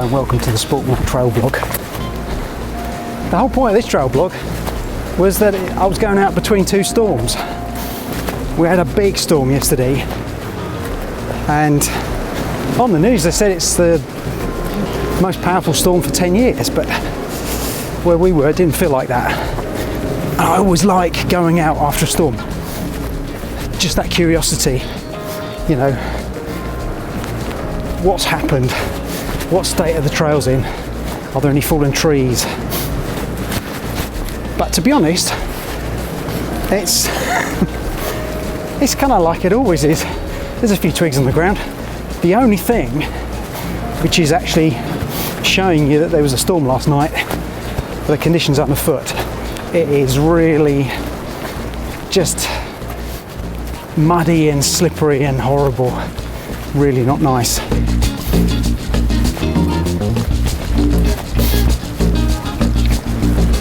and welcome to the Sportwalk Trail Blog. The whole point of this trail blog was that I was going out between two storms. We had a big storm yesterday, and on the news they said it's the most powerful storm for 10 years, but where we were it didn't feel like that. And I always like going out after a storm, just that curiosity, you know, what's happened, what state are the trails in, are there any fallen trees? But to be honest, it's it's kind of like it always is. There's a few twigs on the ground. The only thing which is actually showing you that there was a storm last night, the conditions underfoot, it is really just muddy and slippery and horrible. Really not nice.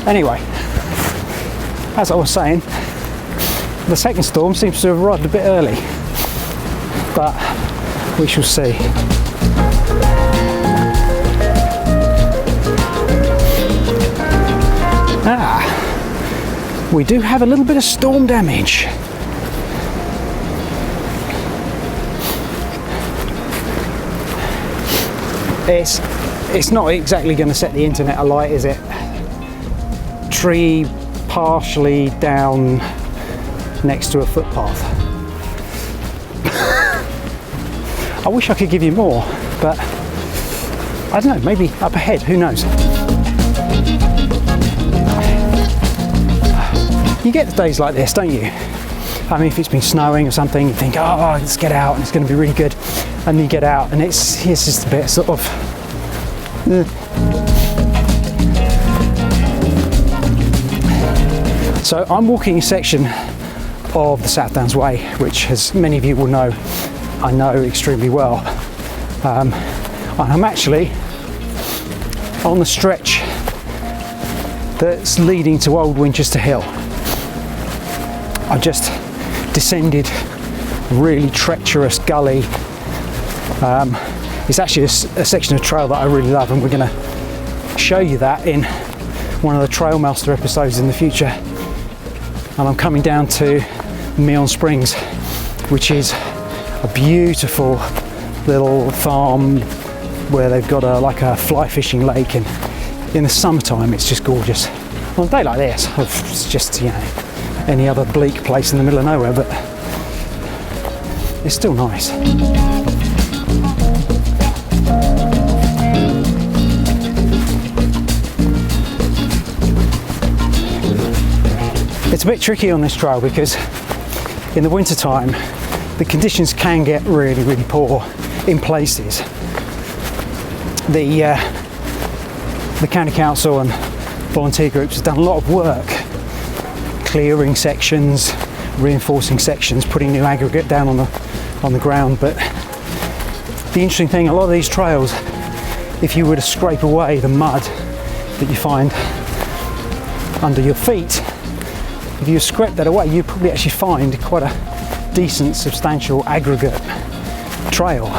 Anyway, as I was saying, the second storm seems to have arrived a bit early, but we shall see. We do have a little bit of storm damage. It's not exactly going to set the internet alight, is it? Tree partially down next to a footpath. I wish I could give you more, but I don't know, maybe up ahead, who knows? You get days like this, don't you? I mean, if it's been snowing or something, you think, oh, let's get out and it's going to be really good. And you get out and it's just a bit sort of... So I'm walking a section of the South Downs Way, which, as many of you will know, I know extremely well. And I'm actually on the stretch that's leading to Old Winchester Hill. I just descended a really treacherous gully. It's actually a section of trail that I really love, and we're going to show you that in one of the Trail Master episodes in the future. And I'm coming down to Meon Springs, which is a beautiful little farm where they've got like a fly fishing lake, and in the summertime it's just gorgeous. On a day like this, it's just, you know, any other bleak place in the middle of nowhere, but it's still nice. It's a bit tricky on this trail because in the winter time the conditions can get really, really poor in places. The county council and volunteer groups have done a lot of work clearing sections, reinforcing sections, putting new aggregate down on the ground. But the interesting thing, a lot of these trails, if you were to scrape away the mud that you find under your feet, if you scrape that away, you probably actually find quite a decent, substantial aggregate trail.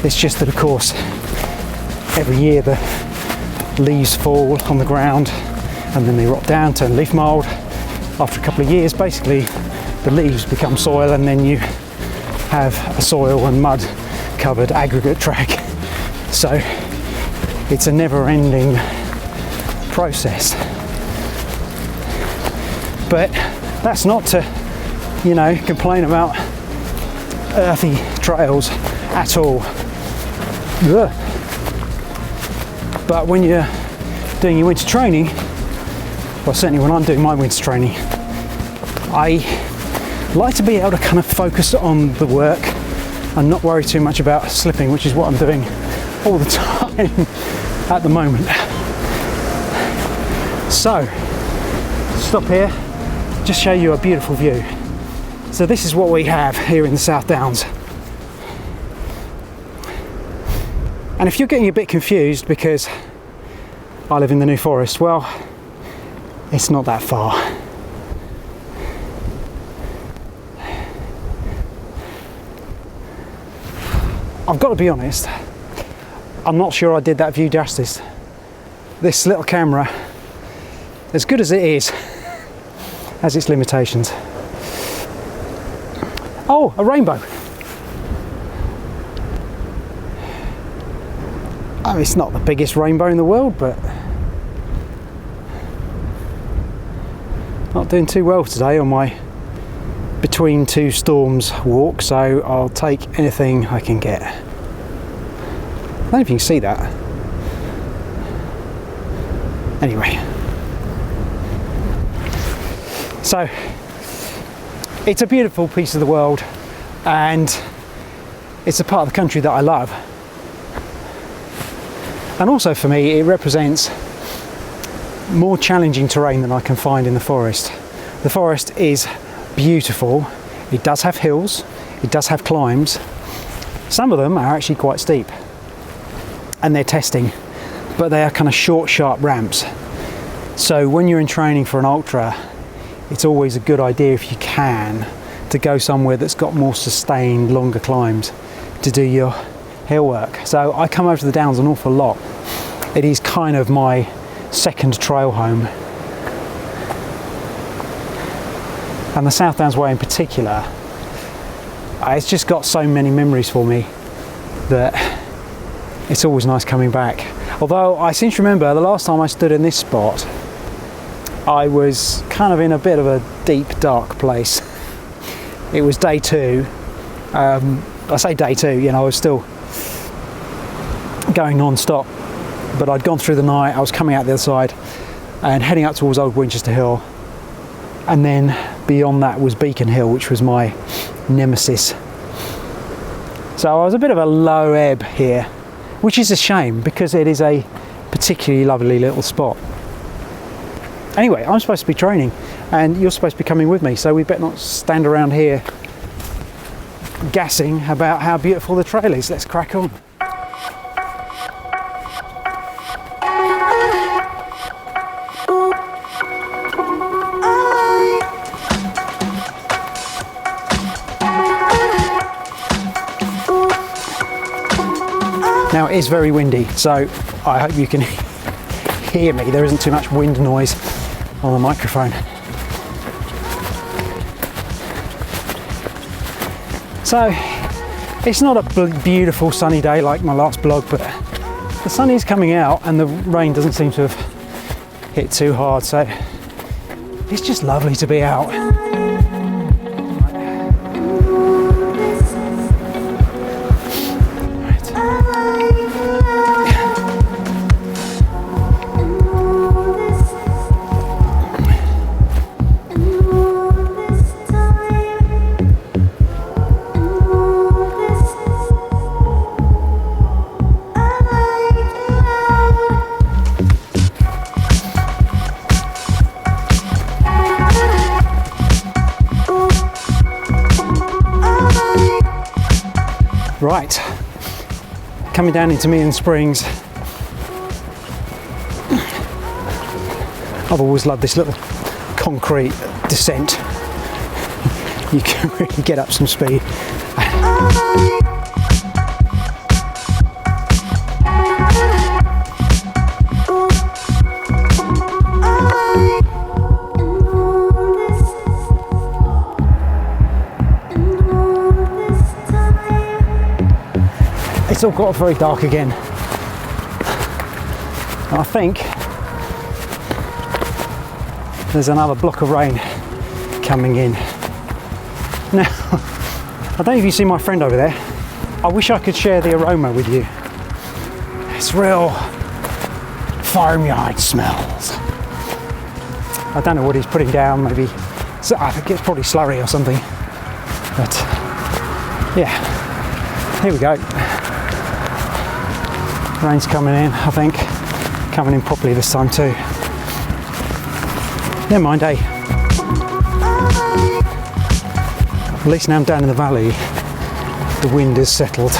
It's just that, of course, every year the leaves fall on the ground and then they rot down, turn leaf mould. After a couple of years, basically, the leaves become soil, and then you have a soil and mud covered aggregate track. So it's a never-ending process. But that's not to, you know, complain about earthy trails at all. Ugh. But when you're doing your winter training, well, certainly when I'm doing my winter training, I like to be able to kind of focus on the work and not worry too much about slipping, which is what I'm doing all the time at the moment. So, stop here, just show you a beautiful view. So this is what we have here in the South Downs. And if you're getting a bit confused because I live in the New Forest, well, it's not that far. I've got to be honest, I'm not sure I did that view justice. This little camera, as good as it is, has its limitations. Oh, a rainbow. I mean, it's not the biggest rainbow in the world, but not doing too well today on my between two storms walk, so I'll take anything I can get. I don't know if you can see that. Anyway, so it's a beautiful piece of the world, and it's a part of the country that I love. And also for me, it represents more challenging terrain than I can find in the forest. The forest is beautiful. It does have hills, it does have climbs. Some of them are actually quite steep, and they're testing, but they are kind of short, sharp ramps. So when you're in training for an ultra, it's always a good idea, if you can, to go somewhere that's got more sustained, longer climbs to do your hill work. So I come over to the Downs an awful lot. It is kind of my second trail home. And the South Downs Way in particular, it's just got so many memories for me that it's always nice coming back. Although I seem to remember the last time I stood in this spot, I was kind of in a bit of a deep, dark place. It was day 2. I say day 2, you know, I was still going non-stop, but I'd gone through the night. I was coming out the other side and heading up towards Old Winchester Hill, and then beyond that was Beacon Hill, which was my nemesis. So I was a bit of a low ebb here, which is a shame because it is a particularly lovely little spot. Anyway, I'm supposed to be training and you're supposed to be coming with me, so we better not stand around here gassing about how beautiful the trail is. Let's crack on. Now it is very windy, so I hope you can hear me. There isn't too much wind noise on the microphone. So it's not a beautiful sunny day like my last blog, but the sun is coming out and the rain doesn't seem to have hit too hard, so it's just lovely to be out. Right, coming down into Meehan Springs. I've always loved this little concrete descent. You can really get up some speed. It's all got very dark again. And I think there's another block of rain coming in. Now, I don't know if you see my friend over there. I wish I could share the aroma with you. It's real farmyard smells. I don't know what he's putting down, maybe, so I think it's probably slurry or something. But yeah, here we go. Rain's coming in, I think. Coming in properly this time too. Never mind, eh? At least now I'm down in the valley, the wind is settled.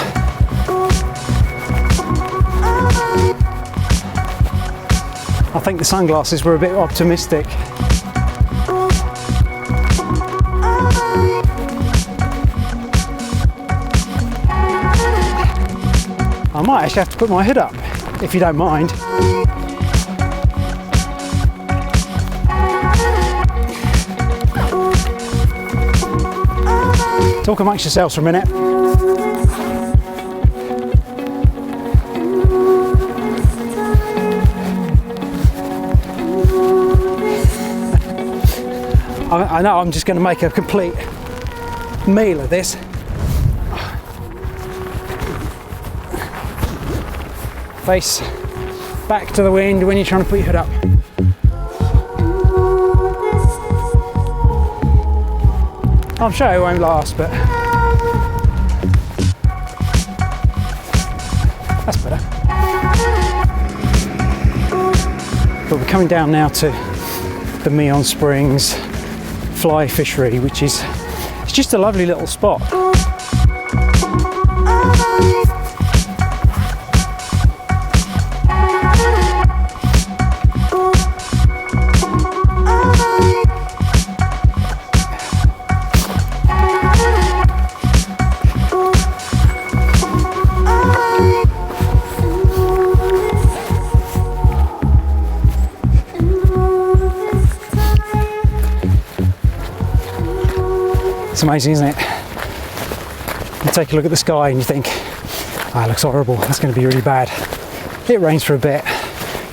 I think the sunglasses were a bit optimistic. I might actually have to put my hood up, if you don't mind. Talk amongst yourselves for a minute. I know I'm just going to make a complete meal of this. Face back to the wind when you're trying to put your hood up. I'm sure it won't last, but that's better. But we're coming down now to the Meon Springs fly fishery, which is, it's just a lovely little spot. It's amazing, isn't it? You take a look at the sky and you think, oh, it looks horrible, that's going to be really bad. It rains for a bit,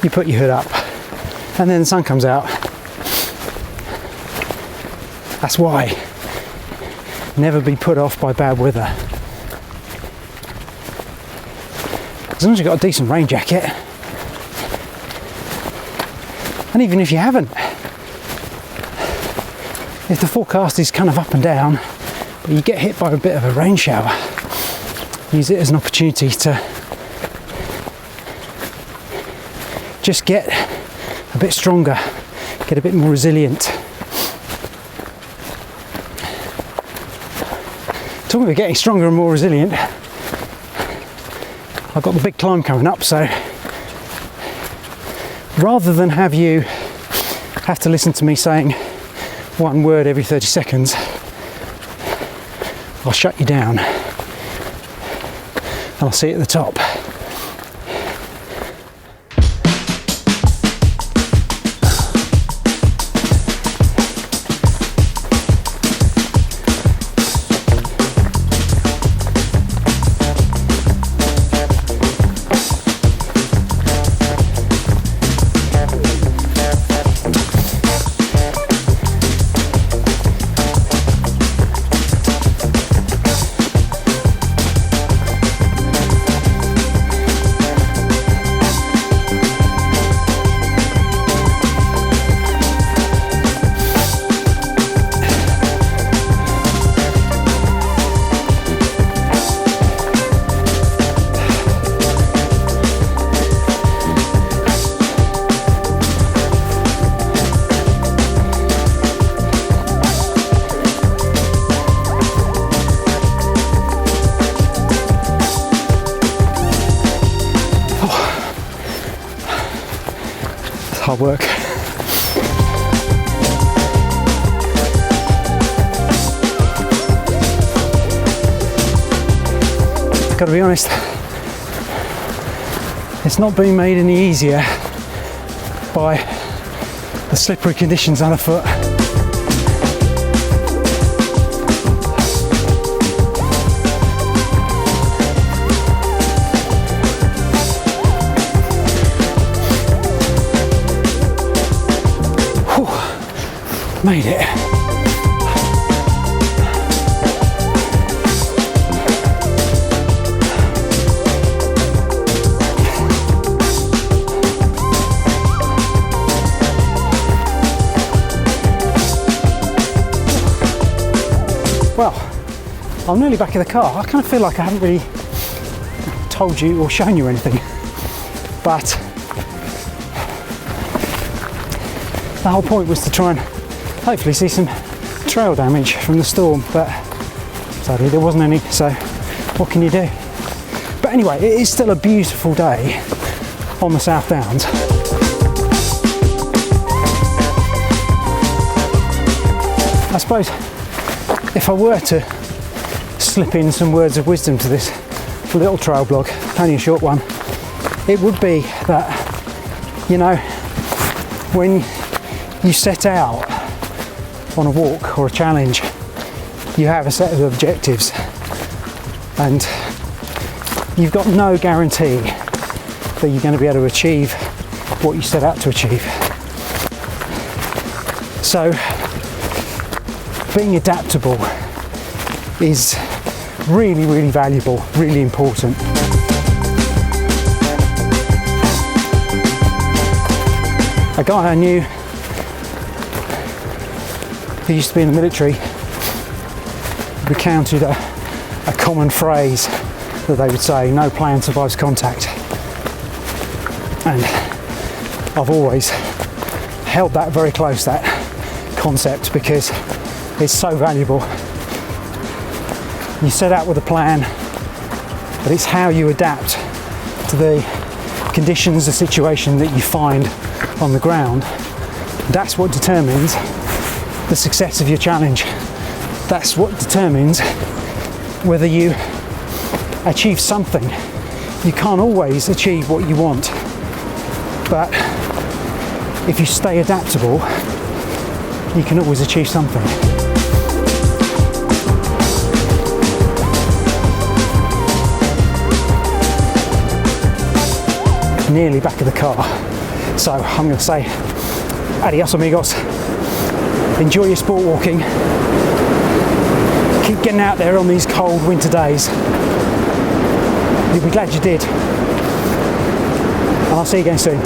you put your hood up, and then the sun comes out. That's why. Never be put off by bad weather. As long as you've got a decent rain jacket, and even if you haven't, if the forecast is kind of up and down, but you get hit by a bit of a rain shower, use it as an opportunity to just get a bit stronger, get a bit more resilient. Talking about getting stronger and more resilient, I've got the big climb coming up, so rather than have you have to listen to me saying one word every 30 seconds, I'll shut you down and I'll see you at the top. Hard work. Gotta be honest, it's not been made any easier by the slippery conditions underfoot. Made it. Well, I'm nearly back in the car. I kind of feel like I haven't really told you or shown you anything, but the whole point was to try and hopefully see some trail damage from the storm, but sadly there wasn't any, so what can you do? But anyway, it is still a beautiful day on the South Downs. I suppose if I were to slip in some words of wisdom to this little trail blog, only a short one, it would be that, you know, when you set out on a walk or a challenge, you have a set of objectives and you've got no guarantee that you're going to be able to achieve what you set out to achieve. So being adaptable is really, really valuable, really important. A guy I knew who used to be in the military recounted a common phrase that they would say, no plan survives contact. And I've always held that very close, that concept, because it's so valuable. You set out with a plan, but it's how you adapt to the conditions, the situation that you find on the ground. That's what determines the success of your challenge. That's what determines whether you achieve something. You can't always achieve what you want, but if you stay adaptable, you can always achieve something. Nearly back of the car, so I'm going to say adios amigos. Enjoy your sport walking, keep getting out there on these cold winter days. You'll be glad you did, and I'll see you again soon.